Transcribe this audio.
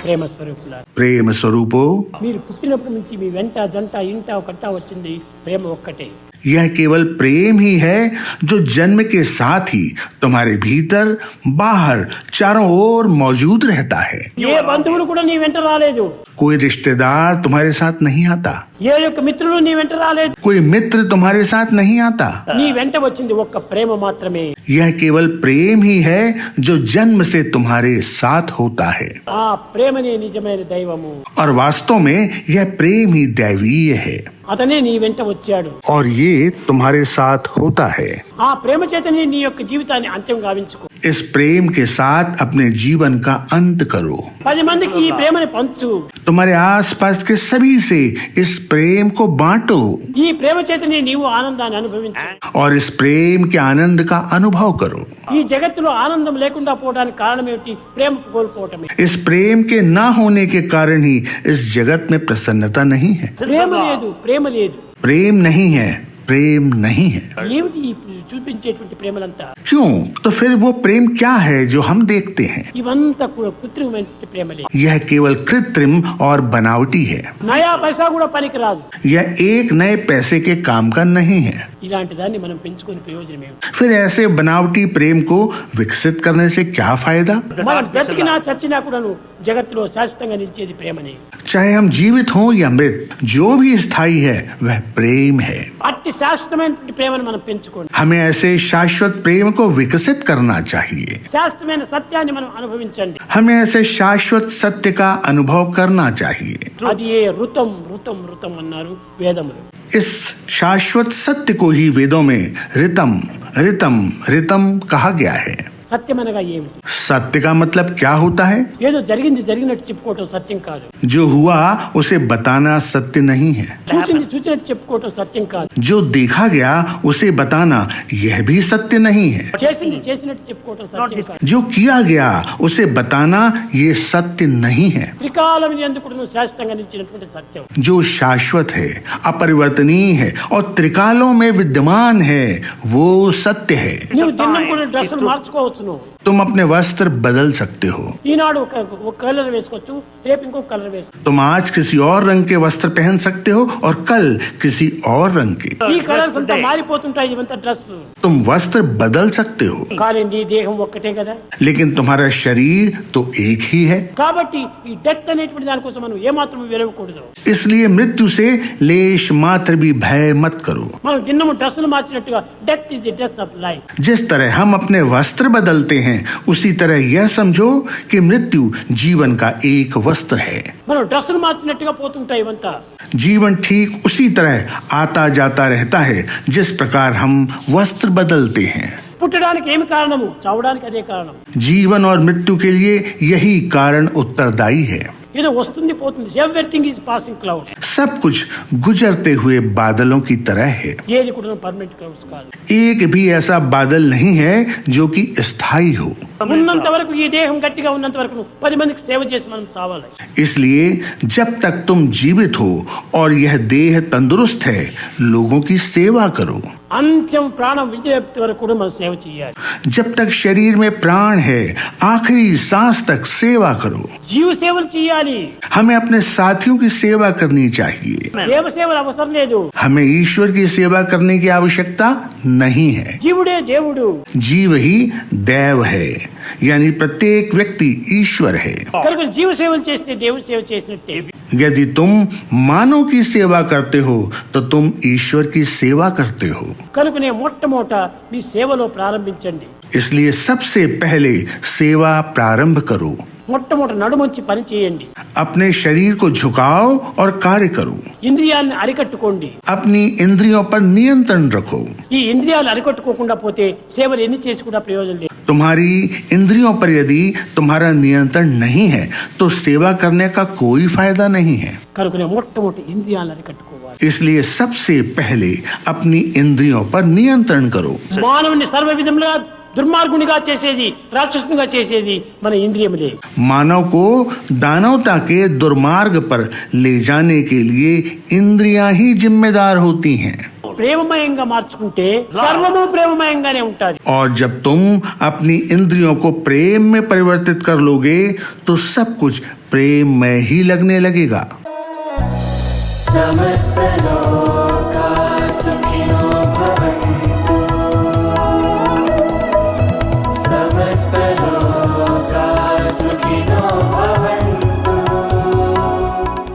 ప్రేమ స్వరూపులారా, प्रेम स्वरूपो, మీరు పుట్టినప్పటి నుంచి మీ వెంట జంట ఇంట ఒకట వచ్చింది ప్రేమ ఒక్కటే. यह केवल प्रेम ही है जो जन्म के साथ ही तुम्हारे भीतर बाहर चारों ओर मौजूद रहता है। ఏ బంధువులు కూడా నీ వెంట రాలేదు, कोई रिश्तेदार तुम्हारे साथ नहीं आता, ఏ యొక్క మిత్రులు నీ వెంట రాలేదు, कोई मित्र तुम्हारे साथ नहीं आता। నీ వెంట వచ్చింది ఒక్క ప్రేమ మాత్రమే. यह केवल प्रेम ही है जो जन्म से तुम्हारे साथ होता है, ఆ ప్రేమనే నిజమైన దైవము. और वास्तव में यह प्रेम ही दैवीय है అతనే నీ వెంట వచ్చాడు. और ये तुम्हारे साथ होता है। ఆ ప్రేమ చేతనే నీ యొక్క జీవితాన్ని అంత్యం గావించుకో. इस प्रेम के साथ अपने जीवन का अंत करो। 10 మందికి ఈ ప్రేమని పంచు. तुम्हारे आसपास के सभी से इस प्रेम को बांटो ఈ ప్రేమ చేతనే నీవు ఆనందాన్ని అనుభవించు. और इस प्रेम के आनंद का अनुभव करो। ఈ జగత్తులో ఆనందం లేకుండా పోవడానికి కారణం ఏమిటి? ప్రేమ కోల్పోవటమే. इस प्रेम के ना होने के कारण ही इस जगत में प्रसन्नता नहीं है। ప్రేమ లేదు, ప్రేమ లేదు. प्रेम नहीं है, प्रेम नहीं है। ఏమిటి ఈ చూపించేటువంటి ప్రేమలంతా? क्यों? तो फिर वो प्रेम क्या है जो हम देखते हैं? ఇవంతా కూడా కృత్రిమమైన ప్రేమలే. यह केवल कृत्रिम और बनावटी है। నయా పైసా కూడా పనికిరాదు. यह एक नए पैसे के काम का नहीं है। ఇలాంటి దాన్ని మనం పెంచుకొని ప్రయోజనం ఏమిటి? फिर ऐसे बनावटी प्रेम को विकसित करने से क्या फायदा? మనం బ్రతికినా చచ్చినా కూడాను జగత్తులో శాశ్వతంగా నిలిచేది ప్రేమనే. चाहे हम जीवित हों या मृत, जो भी स्थायी है वह प्रेम है। అట్టి శాశ్వతమైన ప్రేమను మనం పెంచుకోండి. हमें ऐसे शाश्वत प्रेम को विकसित करना चाहिए। శాశ్వతమైన సత్యాన్ని మనం అనుభవించండి. हमें ऐसे शाश्वत सत्य का अनुभव करना चाहिए। అది ఏ ఋతం ఋతం ఋతం అన్నారు వేదములు. इस शाश्वत सत्य को ही वेदों में ऋतम ऋतम ऋतम कहा गया है। సత్యం అనగా ఏమిటి? सत्य का मतलब क्या होता है? ఏదో జరిగింది జరిగినట్టు చెప్పుకోవటం సత్యం కాదు. जो हुआ उसे बताना सत्य नहीं है। చూసింది చూసినట్టు చెప్పుకోవటం సత్యం కాదు. जो देखा गया उसे बताना यह भी सत्य नहीं है। చేసింది చేసినట్టు చెప్పుకోవటం సత్యం కాదు. जो किया गया उसे बताना ये सत्य नहीं है। త్రికాలం ఎందుకు శాశ్వతంగా నిలిచినటువంటి సత్యం. जो शाश्वत है, अपरिवर्तनीय है और त्रिकालों में विद्यमान है वो सत्य है। నువ్వు దినం కూడా డ్రెస్సులు మార్చుకోవచ్చు. నువ్వు तुम अपने वस्त्र बदल सकते हो। ఈనాడు ఒక కలర్ వేసుకోవచ్చు, రేపు ఇంకొక కలర్ వేసుకోవచ్చు. तुम आज किसी और रंग के वस्त्र पहन सकते हो और कल किसी और रंग के। ఈ కలర్స్ అంతా మారిపోతుంటాయి. ఇవంతా డ్రెస్. तुम वस्त्र बदल सकते हो కానీ నీ దేహం ఒక్కటే కదా. लेकिन तुम्हारा शरीर तो एक ही है। కాబట్టి ఈ డెత్ అనేటువంటి దానికోసం మనం ఏమాత్రం విరవకూడదు. इसलिए मृत्यु से लेश मात्र भी भय मत करो। మనం దినము డ్రెస్సులు మార్చినట్టుగా death is the dress of life. जिस तरह हम अपने वस्त्र बदलते हैं उसी तरह यह समझो कि मृत्यु जीवन का एक वस्त्र है। మనం డ్రెస్సులు మార్చినట్టుగా పోతుంటాయి ఇవంతా. जीवन ठीक उसी तरह आता जाता रहता है जिस प्रकार हम वस्त्र बदलते हैं। పుట్టడానికి ఏమి కారణము? చావడానికి అదే కారణం. जीवन और मृत्यु के लिए यही कारण उत्तरदायी है। ఏదో వస్తుంది పోతుంది. Everything is passing cloud. सब कुछ गुजरते हुए बादलों की तरह है। ఏది కూడా పర్మనెంట్ క్లౌడ్స్ కాదు. एक भी ऐसा बादल नहीं है जो कि स्थायी हो। ఉన్నంత వరకు ఈ దేహం గట్టిగా ఉన్నంత వరకు 10 మందికి సేవ చేసి మనం సావాలి. इसलिए जब तक तुम जीवित हो और यह देह तंदुरुस्त है, लोगों की सेवा करो। అంత్యం ప్రాణం విడిచేంత వరకు కూడా మనం సేవ చేయాలి. जब तक शरीर में प्राण है, आखिरी सांस तक सेवा करो। జీవ సేవలు చేయాలి. हमें अपने साथियों की सेवा करनी चाहिए। దేవ సేవలు అవసరం లేదు. हमें ईश्वर की सेवा करने की आवश्यकता नहीं है। జీవుడే దేవుడు. जीव ही देव है, यानी प्रत्येक व्यक्ति ईश्वर है। కనుక జీవ సేవలు చేస్తే దేవుడి సేవ చేసినట్టే. यदि तुम मानव की सेवा करते हो तो तुम ईश्वर की सेवा करते हो। కనుకనే మొట్టమొదట మీ సేవలో ప్రారంభించండి. इसलिए सबसे पहले सेवा प्रारंभ करो। మొట్టమొదట నడుమొంచి పని చేయండి. अपने शरीर को झुकाओ और कार्य करो। ఇంద్రియాన్ని అరికట్టుకోండి. अपनी इंद्रियों पर नियंत्रण रखो। ఈ ఇంద్రియాలు అరికట్టుకోకుండా పోతే సేవలు ఎన్ని చేసి కూడా ప్రయోజనం లేదు. तुम्हारी इंद्रियों पर यदि तुम्हारा नियंत्रण नहीं है तो सेवा करने का कोई फायदा नहीं है। కనుకనే మొట్టమొదటి ఇంద్రియాలను అరికట్టుకోవాలి. इसलिए सबसे पहले अपनी इंद्रियों पर नियंत्रण करो। మానవుని సర్వ విధములుగా దుర్మార్గునిగా చేసేది, రాక్షసునిగా చేసేది మన ఇంద్రియములే. मानव को दानवता के दुर्मार्ग पर ले जाने के लिए इंद्रियां ही जिम्मेदार होती हैं। ప్రేమమయంగా మార్చుకుంటే సర్వము ప్రేమమయంగానే ఉంటాది. और जब तुम अपनी इंद्रियों को प्रेम में परिवर्तित कर लोगे तो सब कुछ प्रेम में ही लगने लगेगा। समस्त लोक